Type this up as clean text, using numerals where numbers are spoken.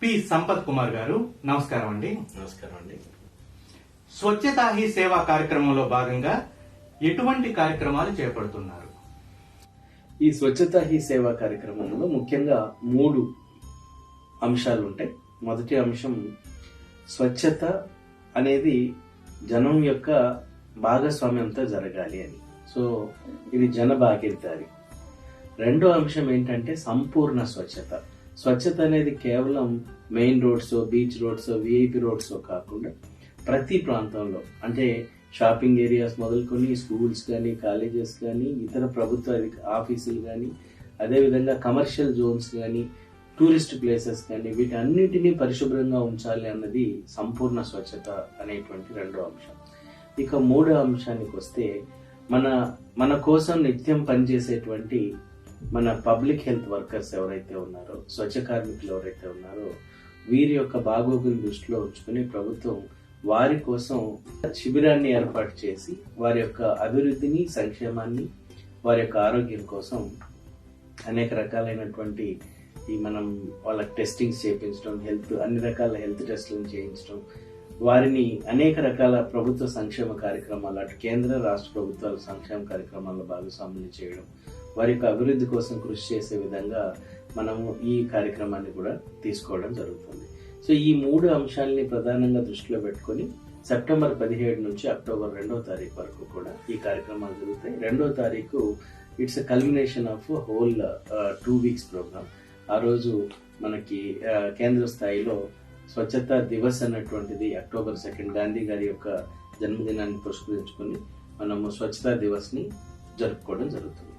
P Sampath Kumar గారు నమస్కారం అండి. నమస్కారం అండి. స్వచ్ఛతా హీ సేవా కార్యక్రమంలో భాగంగా ఎటువంటి కార్యక్రమాలు చేపడుతున్నారు? ఈ స్వచ్ఛతా హీ సేవా కార్యక్రమంలో ముఖ్యంగా 3 అంశాలు ఉంటాయి. మొదటి అంశం స్వచ్ఛత అనేది జనం యొక్క భాగస్వామ్యంతో జరగాలి అని. సో ఇది జన భాగీదారి. రెండో అంశం ఏంటంటే సంపూర్ణ స్వచ్ఛత. స్వచ్ఛత అనేది కేవలం main roads, beach roads, VIP roads కాకుండా ప్రతి ప్రాంతంలో, అంటే షాపింగ్ ఏరియాస్ మొదలుకొని స్కూల్స్ కానీ, కాలేజెస్ కానీ, ఇతర ప్రభుత్వ ఆఫీసులు కానీ, అదేవిధంగా కమర్షియల్ జోన్స్ కానీ, టూరిస్ట్ ప్లేసెస్ కానీ, వీటన్నిటినీ పరిశుభ్రంగా ఉంచాలి అన్నది సంపూర్ణ స్వచ్ఛత అనేటువంటి రెండో అంశం. ఇక మూడో అంశానికి వస్తే మన కోసం నిత్యం పనిచేసేటువంటి మన పబ్లిక్ హెల్త్ వర్కర్స్ ఎవరైతే ఉన్నారో, స్వచ్ఛ కార్మికులు ఎవరైతే ఉన్నారో, వీరి యొక్క బాగోగులు దృష్టిలో ఉంచుకుని ప్రభుత్వం వారి కోసం శిబిరాన్ని ఏర్పాటు చేసి వారి యొక్క అభివృద్ధిని, సంక్షేమాన్ని, వారి యొక్క ఆరోగ్యం కోసం అనేక రకాలైనటువంటి మనం వాళ్ళకి టెస్టింగ్స్ చేయించడం, అన్ని రకాల హెల్త్ టెస్టులను చేయించడం, వారిని అనేక రకాల ప్రభుత్వ సంక్షేమ కార్యక్రమాలు, అటు కేంద్ర రాష్ట్ర ప్రభుత్వాల సంక్షేమ కార్యక్రమాల్లో భాగస్వాములు చేయడం, వారి యొక్క అభివృద్ధి కోసం కృషి చేసే విధంగా మనము ఈ కార్యక్రమాన్ని కూడా తీసుకోవడం జరుగుతుంది. సో ఈ 3 అంశాలని ప్రధానంగా దృష్టిలో పెట్టుకొని సెప్టెంబర్ 17 నుంచి అక్టోబర్ 2వ తారీఖు వరకు కూడా ఈ కార్యక్రమాలు జరుగుతాయి. 2వ తారీఖు it's a culmination of whole 2 weeks programme. ఆ రోజు మనకి కేంద్ర స్థాయిలో స్వచ్ఛతా దివస్ అన్నటువంటిది అక్టోబర్ 2 గాంధీ గారి యొక్క జన్మదినాన్ని పురస్కరించుకొని మనము స్వచ్ఛతా దివస్ ని జరుపుకోవడం జరుగుతుంది.